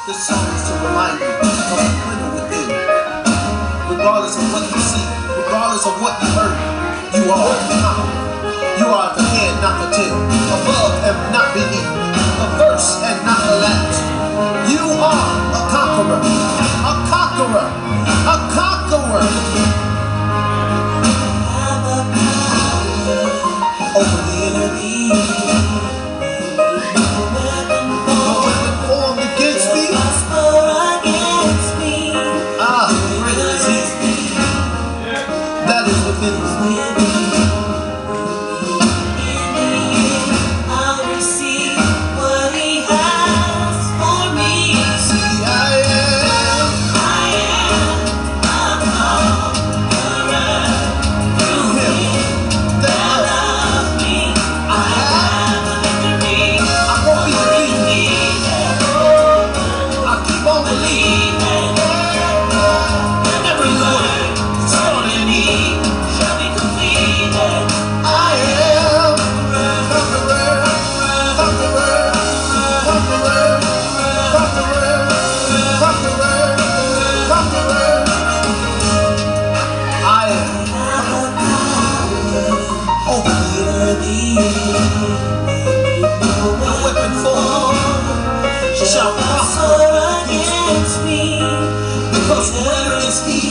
This song is to remind you of the winner within. Regardless of what you see, regardless of what you heard, you are the conqueror. You are the head, not the tail, above and not beneath, the first and not the last. You are a conqueror, a conqueror, a conqueror. Over the enemy. No weapon formed against me. Ah, greater is he that is within me. No weapon formed shall prosper against me, because greater is he